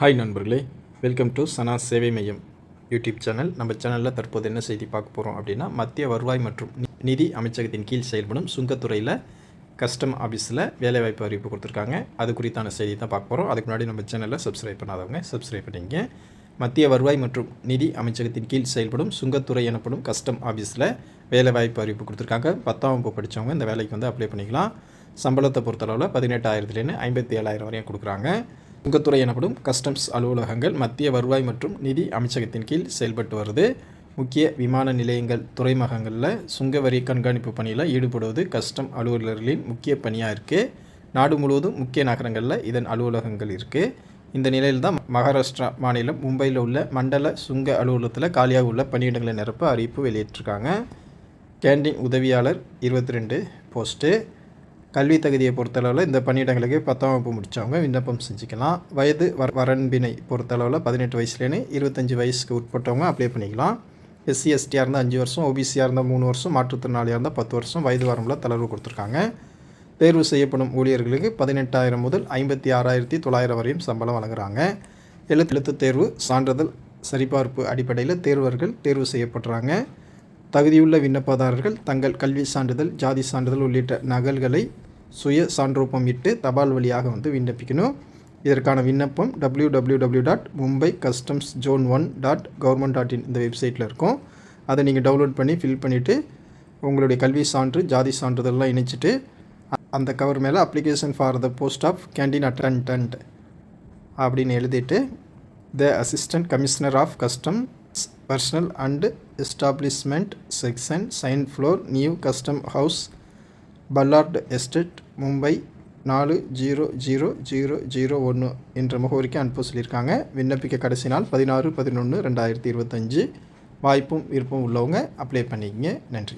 Hi நண்பர்களே, welcome to சனா சேவை மையம் யூடியூப் சேனல். நம்ம சேனலில் தற்போது என்ன செய்தி பார்க்க போகிறோம் அப்படின்னா, மத்திய வருவாய் மற்றும் நிதி அமைச்சகத்தின் கீழ் செயல்படும் சுங்கத்துறையில் கஸ்டம் ஆஃபீஸில் வேலைவாய்ப்பு அறிவிப்பு கொடுத்துருக்காங்க. அது குறித்தான செய்தி தான் பார்க்க போகிறோம். அதுக்கு முன்னாடி நம்ம சேனலில் சப்ஸ்கிரைப் பண்ணாதவங்க சப்ஸ்கிரைப் பண்ணிங்க. மத்திய வருவாய் மற்றும் நிதி அமைச்சகத்தின் கீழ் செயல்படும் சுங்கத்துறை எனப்படும் கஸ்டம் ஆஃபீஸில் வேலைவாய்ப்பு அறிவிப்பு கொடுத்துருக்காங்க. 10ஆம் வகுப்பு படித்தவங்க இந்த வேலைக்கு வந்து அப்ளை பண்ணிக்கலாம். சம்பளத்தை பொறுத்தளவில் 18,000 57,000 வரையும் கொடுக்குறாங்க. சுங்கத்துறை எனப்படும் கஸ்டம்ஸ் அலுவலகங்கள் மத்திய வருவாய் மற்றும் நிதி அமைச்சகத்தின் கீழ் செயல்பட்டு வருது. முக்கிய விமான நிலையங்கள், துறைமுகங்களில் சுங்கவரி கண்காணிப்பு பணியில் ஈடுபடுவது கஸ்டம் அலுவலர்களின் முக்கிய பணியாக இருக்குது. நாடு முழுவதும் முக்கிய நகரங்களில் இதன் அலுவலகங்கள் இருக்குது. இந்த நிலையில் தான் மகாராஷ்டிரா மாநிலம் மும்பையில் உள்ள மண்டல சுங்க அலுவலகத்தில் காலியாக உள்ள பணியிடங்களை நிரப்ப அறிவிப்பு வெளியிட்டிருக்காங்க. கேண்டீன் உதவியாளர் 22 போஸ்ட்டு. கல்வி தகுதியை பொறுத்தளவில் இந்த பணியிடங்களுக்கு 10ஆம் வகுப்பு முடித்தவங்க விண்ணப்பம் செஞ்சுக்கலாம். வயது வரன்பினை பொறுத்தளவில் 18 வயசுலேன்னு 25 வயசுக்கு உட்பட்டவங்க அப்ளை பண்ணிக்கலாம். எஸ்சி எஸ்டியாக இருந்தால் 5 வருஷம், ஓபிசியாக இருந்தால் 3 வருஷம், மாற்றுத்திறனாளியாக இருந்தால் 10 வருஷம் வயது வரம்பில் தளர்வு கொடுத்துருக்காங்க. தேர்வு செய்யப்படும் ஊழியர்களுக்கு 18,000 முதல் 56,900 வரையும் சம்பளம் வழங்குறாங்க. எழுத்து தேர்வு சான்றிதழ் சரிபார்ப்பு அடிப்படையில் தேர்வர்கள் தேர்வு செய்யப்படுறாங்க. தகுதியுள்ள விண்ணப்பதாரர்கள் தங்கள் கல்வி சான்றிதழ், ஜாதி சான்றிதழ் உள்ளிட்ட நகல்களை சுய சான்றொப்பம் இட்டு தபால் வழியாக வந்து விண்ணப்பிக்கணும். இதற்கான விண்ணப்பம் www.mumbai-customs-zone1.government.in இந்த வெப்சைட்டில் இருக்கும். அதை நீங்கள் டவுன்லோட் பண்ணி ஃபில் பண்ணிவிட்டு உங்களுடைய கல்வி சான்று, ஜாதி சான்றிதழ்லாம் இணைச்சிட்டு அந்த கவர் மேலே application for the post of canteen attendant அப்படின்னு எழுதிட்டு the assistant commissioner of custom personnel and establishment section, second floor, new custom house, Ballard estate, Mumbai 400001 என்ற முகவரிக்கு அனுப்ப சொல்லியிருக்காங்க. விண்ணப்பிக்க கடைசி நாள் 16/11/2025. வாய்ப்பும் விருப்பம் உள்ளவங்க அப்ளை பண்ணிக்கங்க. நன்றி.